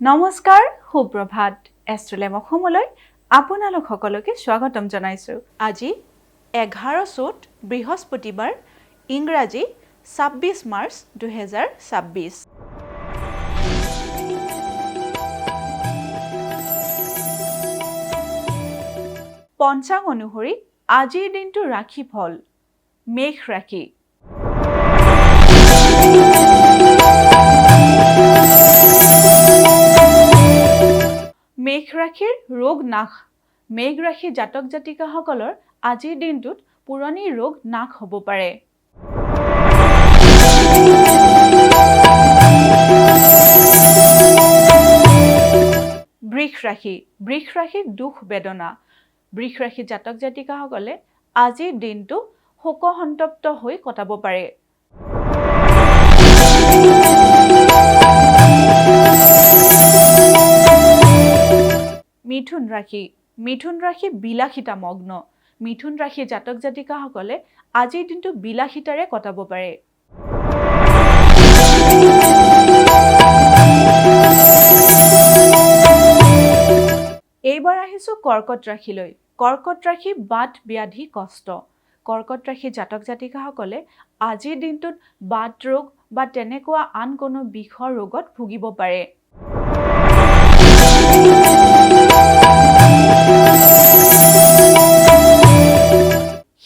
নমস্কাৰ সুপ্ৰভাত এষ্ট্ৰলেম অসমলৈ আপোনালোক সকলোকে স্বাগতম জনাইছো। আজি 11 চ'ত বৃহস্পতিবাৰ ইংৰাজী 26 মাৰ্চ 2026। পঞ্চাং অনুসৰি আজিৰ দিনটো ৰাশি ফল মেঘ ৰাশি। মেঘ ৰাশিৰ ৰোগ নাশ। মেঘ ৰাশি জাতক জাতিকাসকলৰ আজিৰ দিনটোত পুৰণি ৰোগ নাশ হ'ব পাৰে। বৃষ ৰাশি। বৃষ ৰাশিৰ দুখ বেদনা। বৃষ ৰাশি জাতক জাতিকাসকলে আজিৰ দিনটো শোকসন্তপ্ত হৈ কটাব পাৰে। মিথুন ৰাশি। মিথুন ৰাশি বিলাসিতা মগ্ন। মিথুন ৰাশি জাতক জাতিকাসকলে আজিৰ দিনটো বিলাসিতাৰে কটাব পাৰে। এইবাৰ আহিছো কৰ্কট ৰাশিলৈ। কৰ্কট ৰাশি বাত ব্যাধি কষ্ট। কৰ্কট ৰাশি জাতক জাতিকাসকলে আজিৰ দিনটোত বাত ৰোগ বা তেনেকুৱা আন কোনো বিষৰ ৰোগত ভুগিব পাৰে।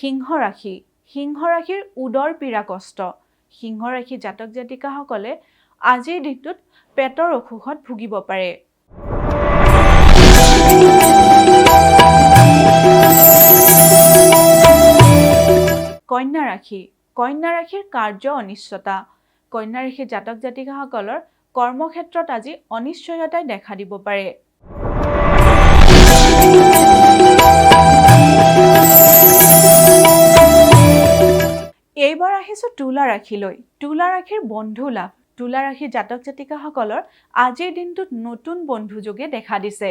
সিংহ ৰাশি। সিংহ ৰাশিৰ উদৰ পীড়া কষ্ট। সিংহ ৰাশি জাতক জাতিকাসকলে আজিৰ দিনটোত পেটৰ অসুখত ভুগিব পাৰে। কন্যা ৰাশি। কন্যা ৰাশিৰ কাৰ্য অনিশ্চয়তা। কন্যা ৰাশি জাতক জাতিকাসকলৰ কৰ্মক্ষেত্ৰত আজি অনিশ্চয়তাই দেখা দিব পাৰে। এইবাৰ আহিছো তুলা ৰাশিলৈ। তুলা ৰাশিৰ বন্ধু লাভ। তুলা ৰাশি জাতক জাতিকাসকলৰ আজিৰ দিনটোত নতুন বন্ধু যোগে দেখা দিছে।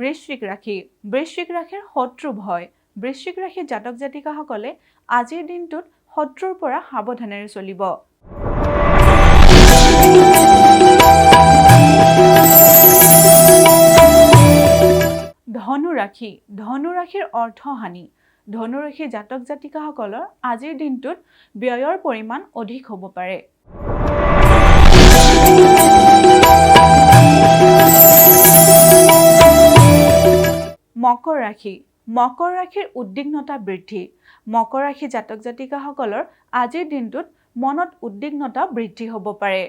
বৃশ্চিক ৰাশি। বৃশ্চিক ৰাশিৰ শত্ৰু ভয়। বৃশ্চিক ৰাশি জাতক জাতিকাসকলে আজিৰ দিনটোত শত্ৰুৰ পৰা সাৱধানেৰে চলিব। ধনু ৰাশি। ধনু ৰাশিৰ অৰ্থহানি। ধনু ৰাশি জাতক জাতিকাসকলৰ আজিৰ দিনটোত ব্যয়ৰ পৰিমাণ অধিক হ'ব পাৰে। মকৰ ৰাশি। মকৰ ৰাশিৰ উদ্বিগ্নতা বৃদ্ধি। মকৰ ৰাশি জাতক জাতিকাসকলৰ আজিৰ দিনটোত মনত উদ্বিগ্নতা বৃদ্ধি হ'ব পাৰে।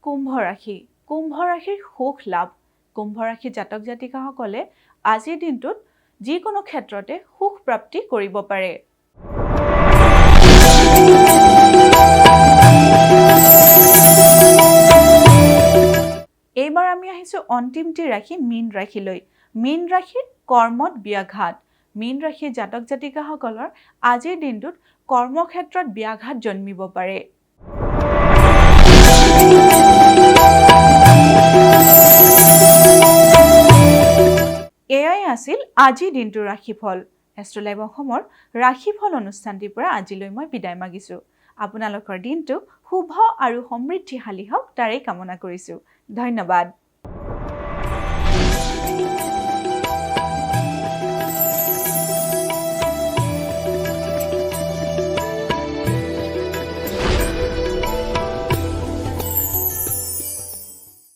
কুম্ভ ৰাশি। কুম্ভ ৰাশিৰ সুখ লাভ। কুম্ভ ৰাশি জাতক জাতিকাসকলে আজিৰ দিনটোত যিকোনো ক্ষেত্ৰতে সুখ প্ৰাপ্তি কৰিব পাৰে। এইবাৰ আমি আহিছো অন্তিমটি ৰাশি মীন ৰাশিলৈ। মীন ৰাশিৰ কৰ্মত ব্যাঘাত। মীন ৰাশি জাতক জাতিকাসকলৰ আজিৰ দিনটোত কৰ্মক্ষেত্ৰত ব্যাঘাত জন্মিব পাৰে। এয়াই আছিল আজিৰ দিনটোৰ ৰাশিফল। এষ্ট্ৰলাইভ অসমৰ ৰাশিফল অনুষ্ঠানটিৰ পৰা আজিলৈ মই বিদায় মাগিছো। আপোনালোকৰ দিনটো শুভ আৰু সমৃদ্ধিশালী হওক তাৰেই কামনা কৰিছো। ধন্যবাদ।